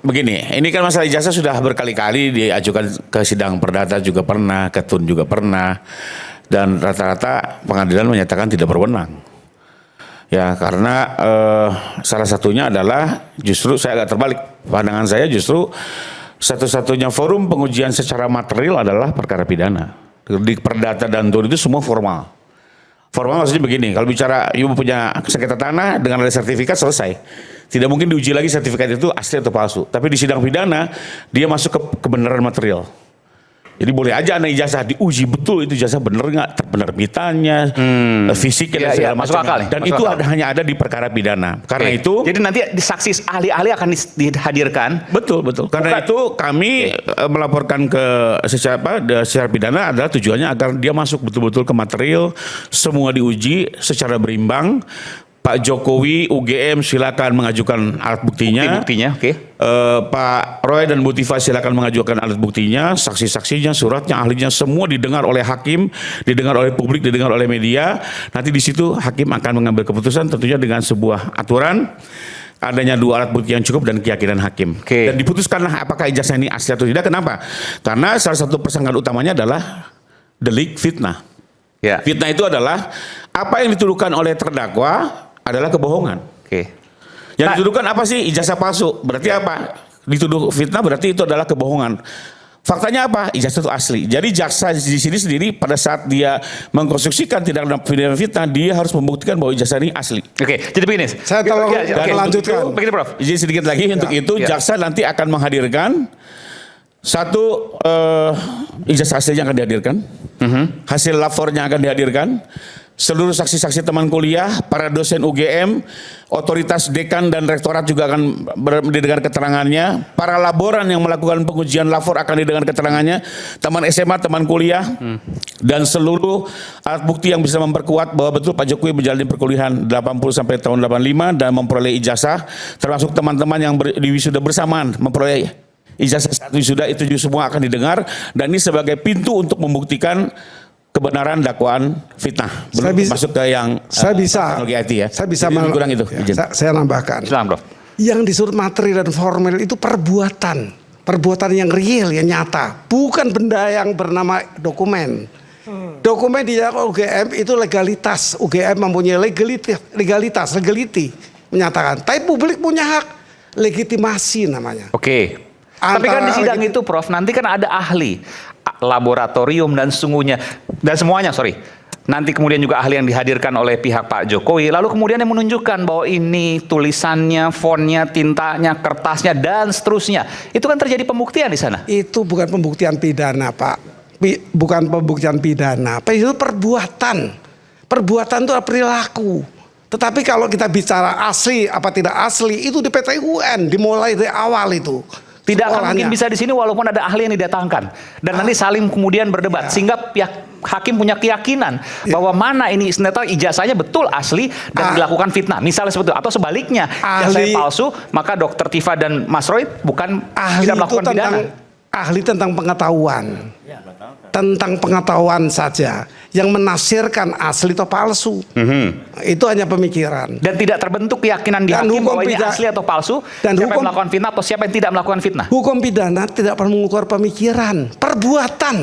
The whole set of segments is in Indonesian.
begini, ini kan masalah ijazah sudah berkali-kali diajukan ke sidang perdata juga pernah, ke TUN juga pernah, dan rata-rata pengadilan menyatakan tidak berwenang. Ya karena salah satunya adalah justru saya agak terbalik, pandangan saya justru satu-satunya forum pengujian secara material adalah perkara pidana. Di perdata dan TUN itu semua formal. Formal maksudnya begini, kalau bicara ibu punya sengketa tanah dengan ada sertifikat selesai. Tidak mungkin diuji lagi sertifikat itu asli atau palsu. Tapi di sidang pidana dia masuk ke kebenaran material. Jadi boleh aja anak ijazah diuji betul itu ijazah benar nggak, penerbitannya, fisiknya dan segala masuk macam. akal, Dan masuk itu akal. hanya ada di perkara pidana. Karena itu Jadi nanti saksi ahli-ahli akan dihadirkan. betul. Karena itu kami melaporkan ke secara pidana adalah tujuannya agar dia masuk betul-betul ke material, semua diuji secara berimbang. Pak Jokowi, UGM silakan mengajukan alat buktinya. Buktinya, oke. Pak Roy dan Bu Tifa silakan mengajukan alat buktinya, saksi-saksinya, suratnya, ahlinya, semua didengar oleh hakim, didengar oleh publik, didengar oleh media. Nanti di situ hakim akan mengambil keputusan tentunya dengan sebuah aturan. Adanya 2 alat bukti yang cukup dan keyakinan hakim. Oke. Dan diputuskanlah apakah ijazah ini asli atau tidak. Kenapa? Karena salah satu persangkaan utamanya adalah delik fitnah. Ya. Fitnah itu adalah apa yang dituduhkan oleh terdakwa adalah kebohongan. Oke. Yang dituduhkan apa sih? Ijazah palsu. Berarti apa? Dituduh fitnah berarti itu adalah kebohongan. Faktanya apa? Ijazah itu asli. Jadi jaksa di sini sendiri pada saat dia mengkonstruksikan tindak pidana fitnah, dia harus membuktikan bahwa ijazah ini asli. Oke, jadi begini. Saya tolong melanjutkan. Begini, Prof. Izin sedikit lagi untuk itu jaksa nanti akan menghadirkan satu ijazah aslinya akan dihadirkan, hasil lapornya akan dihadirkan, seluruh saksi-saksi teman kuliah, para dosen UGM, otoritas dekan dan rektorat juga akan didengar keterangannya, para laboran yang melakukan pengujian lapor akan didengar keterangannya, teman SMA, teman kuliah, dan seluruh alat bukti yang bisa memperkuat bahwa betul Pak Jokowi menjalani perkuliahan 80 sampai tahun 85 dan memperoleh ijazah, termasuk teman-teman yang di wisuda bersamaan memperoleh ijazah satu wisuda, itu juga semua akan didengar, dan ini sebagai pintu untuk membuktikan kebenaran dakwaan fitnah. Belum masuk ke yang teknologi IT ya. Saya bisa kurang itu. Saya nambahkan. Silakan, Prof. Yang disebut material dan formil itu perbuatan yang real, yang nyata, bukan benda yang bernama dokumen. Dokumen di dalam UGM itu legalitas. UGM mempunyai legalitas menyatakan. Tapi publik punya hak legitimasi namanya. Oke. Tapi kan di sidang itu, Prof, nanti kan ada ahli laboratorium dan semuanya, nanti kemudian juga ahli yang dihadirkan oleh pihak Pak Jokowi, lalu kemudian yang menunjukkan bahwa ini tulisannya, fontnya, tintanya, kertasnya, dan seterusnya. Itu kan terjadi pembuktian di sana. Itu bukan pembuktian pidana, Pak. Bukan pembuktian pidana. Itu perbuatan. Perbuatan itu adalah perilaku. Tetapi kalau kita bicara asli apa tidak asli, itu di PT UN dimulai dari awal itu. Tidak akan mungkin bisa di sini walaupun ada ahli yang didatangkan dan nanti saling kemudian berdebat sehingga pihak hakim punya keyakinan bahwa mana ini ternyata ijazahnya betul asli dan dilakukan fitnah misalnya seperti itu, atau sebaliknya ijazahnya palsu maka Dokter Tifa dan Mas Roy bukan tidak melakukan pidana. Ahli tentang pengetahuan, tentang pengetahuan saja, yang menafsirkan asli atau palsu, itu hanya pemikiran. Dan tidak terbentuk keyakinan di hakim bahwa ini asli atau palsu, dan siapa yang melakukan fitnah atau siapa yang tidak melakukan fitnah. Hukum pidana tidak pernah mengukur pemikiran, perbuatan.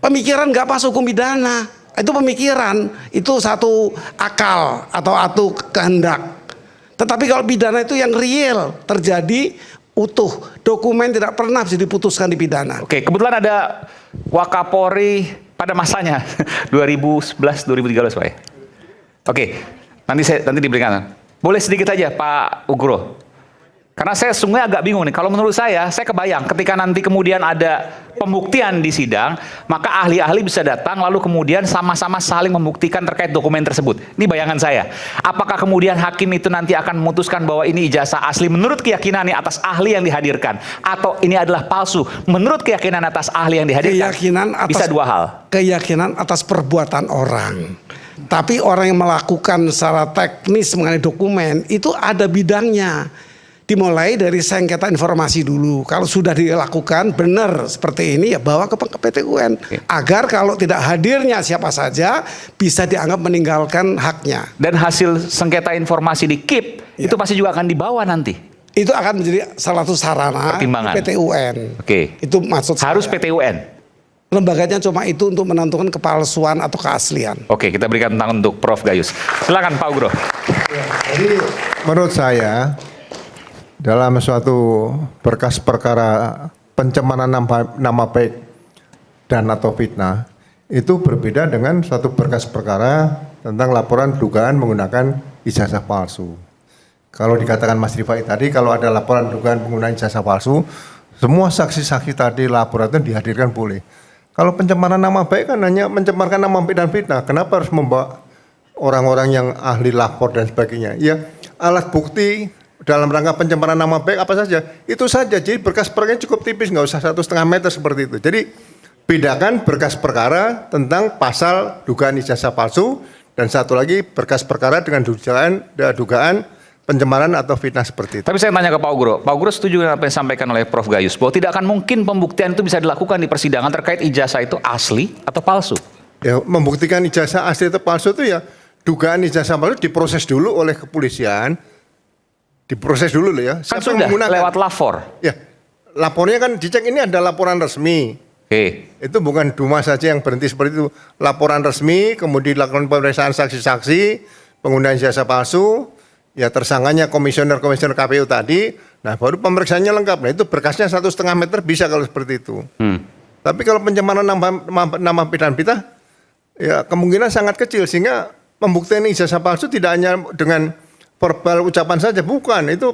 Pemikiran nggak masuk hukum pidana, itu pemikiran, itu satu akal atau kehendak. Tetapi kalau pidana itu yang real terjadi, utuh, dokumen tidak pernah bisa diputuskan di pidana. Oke, kebetulan ada Wakapolri pada masanya 2011-2013 Pak ya. Oke, nanti diberikan. Boleh sedikit aja Pak Ugro. Karena saya sungguh agak bingung nih. Kalau menurut saya kebayang ketika nanti kemudian ada pembuktian di sidang, maka ahli-ahli bisa datang lalu kemudian sama-sama saling membuktikan terkait dokumen tersebut. Ini bayangan saya. Apakah kemudian hakim itu nanti akan memutuskan bahwa ini ijazah asli menurut keyakinannya atas ahli yang dihadirkan, atau ini adalah palsu menurut keyakinan atas ahli yang dihadirkan? Bisa dua hal. Keyakinan atas perbuatan orang. Tapi orang yang melakukan secara teknis mengenai dokumen itu ada bidangnya. Dimulai dari sengketa informasi dulu. Kalau sudah dilakukan benar seperti ini, ya bawa ke PT UN. Agar kalau tidak hadirnya siapa saja bisa dianggap meninggalkan haknya. Dan hasil sengketa informasi di KIP itu pasti juga akan dibawa nanti Itu akan menjadi salah satu sarana Pertimbangan. PT UN. Oke. Itu maksud Harus saya. PT UN. Lembaganya cuma itu untuk menentukan kepalsuan atau keaslian. Oke, kita berikan tangan untuk Prof Gayus. Silakan Pak Ugro. Jadi menurut saya dalam suatu berkas perkara pencemaran nama baik dan atau fitnah itu berbeda dengan suatu berkas perkara tentang laporan dugaan menggunakan ijazah palsu. Kalau dikatakan Mas Rifai tadi, kalau ada laporan dugaan penggunaan ijazah palsu, semua saksi-saksi tadi laporan itu dihadirkan boleh. Kalau pencemaran nama baik kan hanya mencemarkan nama baik dan fitnah. Kenapa harus membawa orang-orang yang ahli lapor dan sebagainya? Ya, alat bukti dalam rangka pencemaran nama baik apa saja, itu saja. Jadi berkas perkara cukup tipis, nggak usah 1,5 meter seperti itu. Jadi bedakan berkas perkara tentang pasal dugaan ijazah palsu dan satu lagi berkas perkara dengan dugaan pencemaran atau fitnah seperti itu. Tapi saya tanya ke Pak Ugro. Pak Ugro setuju dengan apa yang disampaikan oleh Prof Gayus bahwa tidak akan mungkin pembuktian itu bisa dilakukan di persidangan terkait ijazah itu asli atau palsu? Ya, membuktikan ijazah asli atau palsu itu ya dugaan ijazah palsu diproses dulu oleh kepolisian. Diproses dulu loh ya. Kan Siapa yang sudah menggunakan? lewat lapor. Ya, lapornya kan dicek ini ada laporan resmi. Oke. Itu bukan Duma saja yang berhenti seperti itu. Laporan resmi, kemudian dilakukan pemeriksaan saksi-saksi, penggunaan ijazah palsu, ya tersangkanya komisioner-komisioner KPU tadi, nah baru pemeriksaannya lengkap. Nah itu berkasnya 1,5 meter bisa kalau seperti itu. Tapi kalau pencemaran nama dan fitnah, ya kemungkinan sangat kecil sehingga pembuktian ijazah palsu tidak hanya dengan verbal ucapan saja, bukan. Itu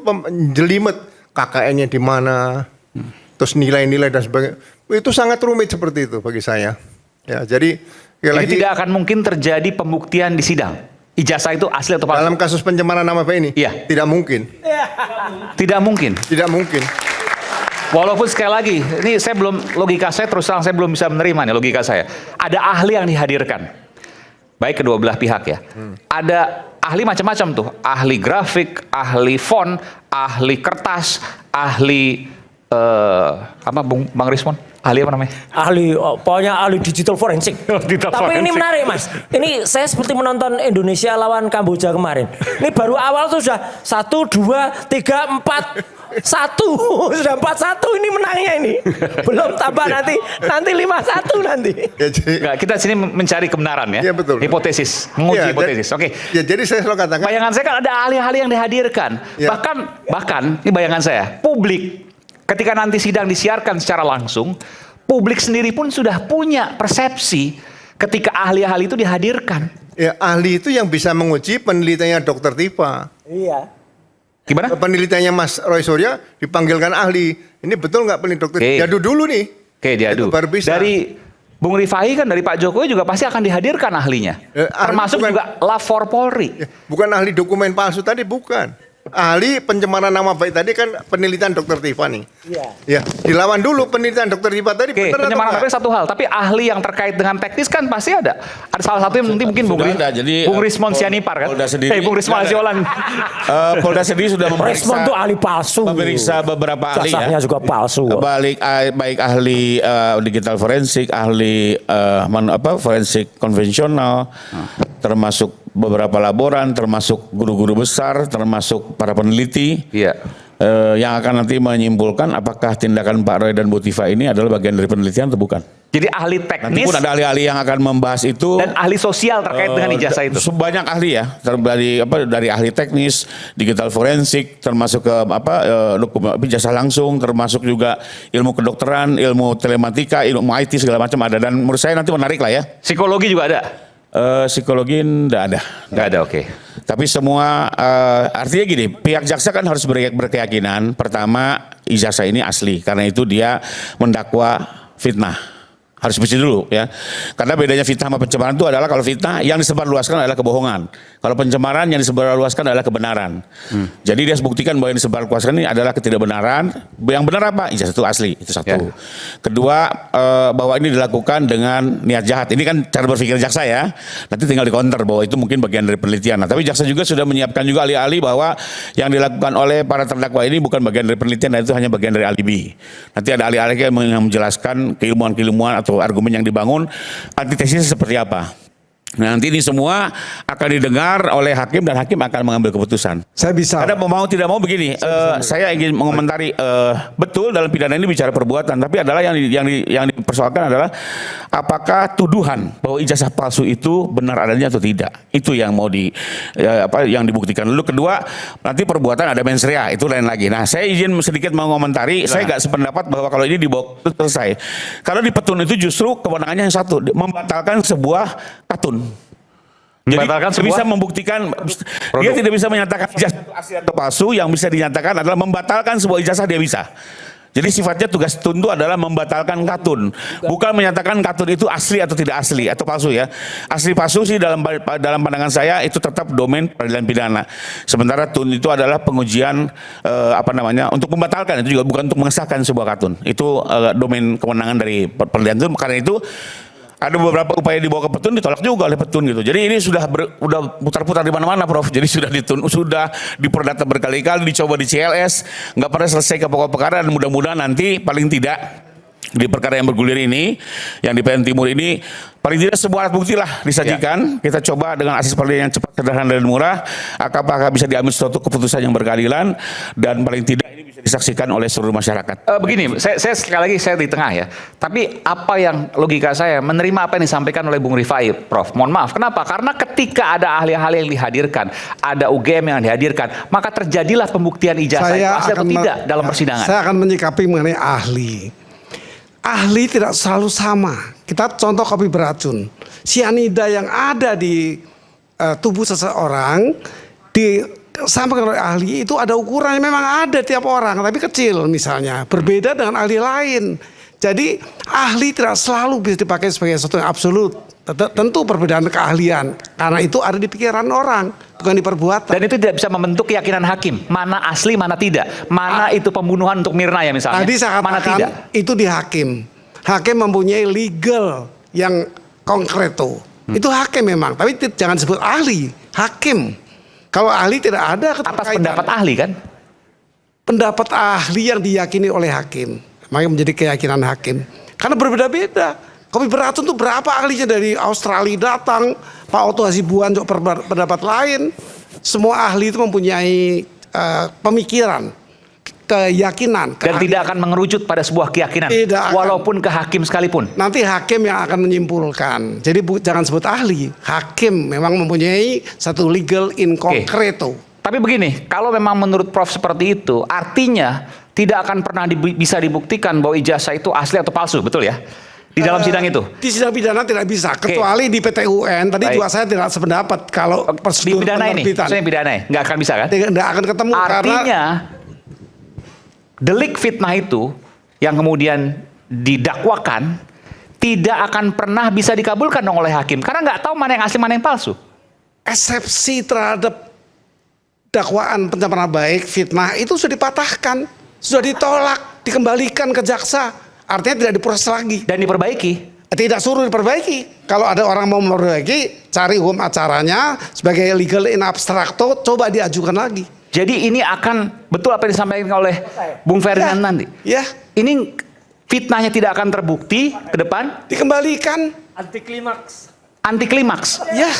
jelimet KKN-nya di mana, terus nilai-nilai dan sebagainya. Itu sangat rumit seperti itu bagi saya. Ya, jadi Jadi tidak akan mungkin terjadi pembuktian di sidang. Ijazah itu asli atau palsu? dalam kasus pencemaran nama baik ini, Iya. tidak mungkin. Tidak mungkin. Tidak mungkin. Walaupun sekali lagi, ini saya belum, logika saya terus terang saya belum bisa menerima nih logika saya. Ada ahli yang dihadirkan. Baik kedua belah pihak ya. Ada ahli macam-macam tuh. Ahli grafik, ahli font, ahli kertas, ahli apa Bang Rismon? Ahli apa namanya? Ahli, pokoknya ahli digital forensik. Digital Tapi ini forensik. menarik Mas. Ini saya seperti menonton Indonesia lawan Kamboja kemarin. Ini baru awal tuh sudah 1, 2, 3, 4, 1. Sudah 4-1 ini menangnya ini. Belum tambah nanti 5-1 nanti. Ya, jadi, Enggak, kita sini mencari kebenaran ya. Iya, betul. Hipotesis, menguji ya, hipotesis. Oke. Ya, jadi saya selalu katakan, Bayangan saya kan ada ahli-ahli yang dihadirkan. Ya. Bahkan ini bayangan saya, publik ketika nanti sidang disiarkan secara langsung, publik sendiri pun sudah punya persepsi ketika ahli-ahli itu dihadirkan. ya, ahli itu yang bisa menguji penelitiannya Dr. Tifa. Iya. Gimana? Penelitiannya Mas Roy Surya dipanggilkan ahli. Ini betul nggak peneliti Dr. Oke. Diadu dulu nih. Oke, diadu. Itu baru bisa. Dari Bung Rifai kan dari Pak Jokowi juga pasti akan dihadirkan ahlinya. Ahli Termasuk bukan- juga lapor Polri. Ya, bukan ahli dokumen palsu tadi, bukan. Ahli pencemaran nama baik tadi kan penelitian Dr. Tifa nih. Iya. Ya, dilawan dulu penelitian Dr. Tifa tadi. Oke, benar atau penyemaran enggak? tapi satu hal, tapi ahli yang terkait dengan teknis kan pasti ada. Ada salah satu yang nanti mungkin Bung Sudah ada, jadi, Bung Rismon Sianipar kan? Polda sendiri- Bung Rismon Nggak ada. Asiolan. Polda sendiri sudah Respon tuh ahli palsu. memeriksa beberapa ahli Jasanya ya. juga palsu. Baik ahli digital forensik, ahli forensik konvensional, termasuk beberapa laboran, termasuk guru-guru besar, termasuk para peneliti. Iya. Yang akan nanti menyimpulkan apakah tindakan Pak Roy dan Bu Tifa ini adalah bagian dari penelitian atau bukan. Jadi ahli Nanti teknis pun ada ahli-ahli yang akan membahas itu. dan ahli sosial terkait dengan ijazah itu. Banyak ahli ya, dari ahli teknis, digital forensik, termasuk ke ijazah langsung, termasuk juga ilmu kedokteran, ilmu telematika, ilmu IT segala macam ada. Dan menurut saya nanti menarik lah ya. Psikologi juga ada. Psikologi enggak ada. Nggak ada, oke. Tapi semua artinya gini, pihak jaksa kan harus berkeyakinan pertama ijazah ini asli karena itu dia mendakwa fitnah. Harus bersih dulu ya. Karena bedanya fitnah sama pencemaran itu adalah kalau fitnah yang disebarluaskan adalah kebohongan. Kalau pencemaran yang disebarluaskan adalah kebenaran. Jadi dia harus buktikan bahwa yang disebarluaskan ini adalah ketidakbenaran. Yang benar apa? Ijazah itu asli. Itu satu. Ya. Kedua, bahwa ini dilakukan dengan niat jahat. Ini kan cara berpikir jaksa ya. Nanti tinggal di-counter bahwa itu mungkin bagian dari penelitian. Nah, tapi jaksa juga sudah menyiapkan juga ahli-ahli bahwa yang dilakukan oleh para terdakwa ini bukan bagian dari penelitian dan itu hanya bagian dari alibi. Nanti ada ahli-ahli yang menjelaskan keilmuan-keilmuan atau argumen yang dibangun, antitesisnya seperti apa. Nah, nanti ini semua akan didengar oleh hakim dan hakim akan mengambil keputusan. Saya bisa. Ada mau tidak mau begini, saya ingin mengomentari betul dalam pidana ini bicara perbuatan, tapi adalah yang dipersoalkan adalah apakah tuduhan bahwa ijazah palsu itu benar adanya atau tidak. Itu yang mau yang dibuktikan. Lalu kedua, nanti perbuatan ada mens rea, itu lain lagi. Nah, saya izin sedikit mengomentari, saya nggak sependapat bahwa kalau ini dibawa itu selesai. Kalau di petun itu justru kewenangannya yang satu, membatalkan sebuah katun. Jadi bisa membuktikan, dia tidak bisa menyatakan ijazah itu asli atau palsu. Yang bisa dinyatakan adalah membatalkan sebuah ijazah, dia bisa. Jadi sifatnya tugas tun itu adalah membatalkan katun, bukan menyatakan katun itu asli atau tidak asli atau palsu ya. Asli palsu sih dalam pandangan saya itu tetap domain peradilan pidana. Sementara tun itu adalah pengujian untuk membatalkan, itu juga bukan untuk mengesahkan sebuah katun. Itu domain kewenangan dari peradilan itu. Karena itu ada beberapa upaya dibawa ke petun ditolak juga oleh petun gitu. Jadi ini sudah putar-putar di mana-mana, Prof. Jadi sudah diperdata berkali-kali, dicoba di CLS, nggak pernah selesai ke pokok perkara, dan mudah-mudahan nanti paling tidak di perkara yang bergulir ini, yang di PN Timur ini, paling tidak sebuah alat bukti lah disajikan. Kita coba dengan asas peradilan yang cepat, sederhana dan murah, apakah bisa diambil suatu keputusan yang berkeadilan, dan paling tidak ini bisa disaksikan oleh seluruh masyarakat. Begini, saya sekali lagi saya di tengah ya. Tapi apa yang logika saya menerima apa yang disampaikan oleh Bung Rifai, Prof. Mohon maaf, kenapa? Karena ketika ada ahli-ahli yang dihadirkan, ada UGM yang dihadirkan, maka terjadilah pembuktian ijazah itu asli atau tidak dalam persidangan. Saya akan menyikapi mengenai ahli. Ahli tidak selalu sama. Kita contoh kopi beracun. Sianida yang ada di tubuh seseorang disampaikan oleh ahli itu ada ukurannya, memang ada tiap orang, tapi kecil misalnya, berbeda dengan ahli lain. Jadi ahli tidak selalu bisa dipakai sebagai sesuatu yang absolut. Tentu perbedaan keahlian, karena itu ada di pikiran orang, bukan di perbuatan. Dan itu tidak bisa membentuk keyakinan hakim, mana asli, mana tidak, mana itu pembunuhan untuk Mirna ya misalnya, Tadi saya mana katakan tidak. itu di hakim. Hakim mempunyai legal yang konkreto. Itu hakim memang, tapi jangan sebut ahli, hakim. Kalau ahli tidak ada Atas keterkaitan. pendapat ahli kan? Pendapat ahli yang diyakini oleh hakim, makanya menjadi keyakinan hakim. Karena berbeda-beda. Kopi beracun itu berapa ahlinya, dari Australia datang, Pak Otto Hasibuan juga pendapat lain. Semua ahli itu mempunyai pemikiran, keyakinan. Dan tidak akan mengerucut pada sebuah keyakinan, Tidak akan. walaupun ke hakim sekalipun. Nanti hakim yang akan menyimpulkan. Jadi jangan sebut ahli. Hakim memang mempunyai satu legal in concreto. Tapi begini, kalau memang menurut Prof seperti itu, artinya tidak akan pernah bisa dibuktikan bahwa ijazah itu asli atau palsu, betul ya? Di dalam sidang itu? Di sidang pidana tidak bisa, kecuali di PT UN. Tadi juga saya tidak sependapat kalau Di prosedur pidana ini, penerbitan. maksudnya pidana ya? Nggak akan bisa kan? Tidak akan ketemu. Artinya, delik fitnah itu yang kemudian didakwakan tidak akan pernah bisa dikabulkan dong oleh hakim, karena nggak tahu mana yang asli mana yang palsu. Eksepsi terhadap dakwaan pencemaran baik, fitnah itu sudah dipatahkan, sudah ditolak, dikembalikan ke jaksa. Artinya tidak diproses lagi. Dan diperbaiki. Tidak suruh diperbaiki. Kalau ada orang mau memperbaiki, cari hukum acaranya sebagai legal in abstracto, coba diajukan lagi. Jadi ini akan betul apa yang disampaikan oleh Bung Ferdinand nanti. Ya, Ini fitnahnya tidak akan terbukti ke depan. dikembalikan. Anti klimaks. Anti klimaks. Ya,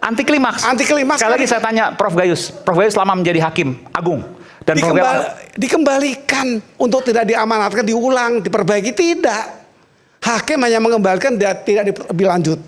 Anti klimaks. Anti klimaks. Sekali lagi saya tanya Prof Gayus. Prof Gayus selama menjadi hakim agung dan dikembalikan untuk tidak diamanatkan, diulang, diperbaiki, tidak. Hakim hanya mengembalikan, tidak dilanjut.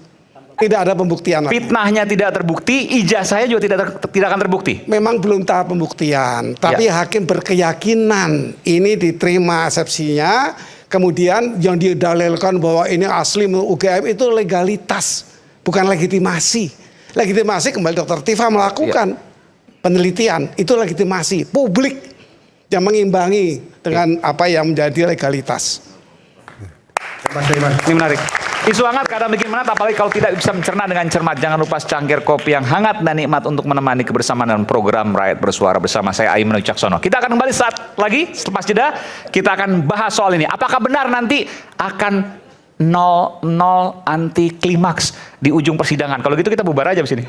Tidak ada pembuktian lagi. fitnahnya tidak terbukti, ijazahnya juga tidak akan terbukti. Memang belum tahap pembuktian, tapi hakim berkeyakinan ini diterima eksepsinya, kemudian yang didalilkan bahwa ini asli menurut UGM itu legalitas, bukan legitimasi. Legitimasi kembali Dr. Tifa melakukan penelitian, itu legitimasi publik yang mengimbangi dengan apa yang menjadi legalitas. Ini menarik. Isu hangat kadang bikin menat, apalagi kalau tidak bisa mencerna dengan cermat. Jangan lupa secangkir kopi yang hangat dan nikmat untuk menemani kebersamaan dalam program Rakyat Bersuara bersama saya Aiman Wicaksono. Kita akan kembali saat lagi selepas jeda. Kita akan bahas soal ini. Apakah benar nanti akan 0-0 anti klimaks di ujung persidangan? Kalau gitu kita bubar aja di sini.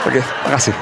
Oke, terima kasih.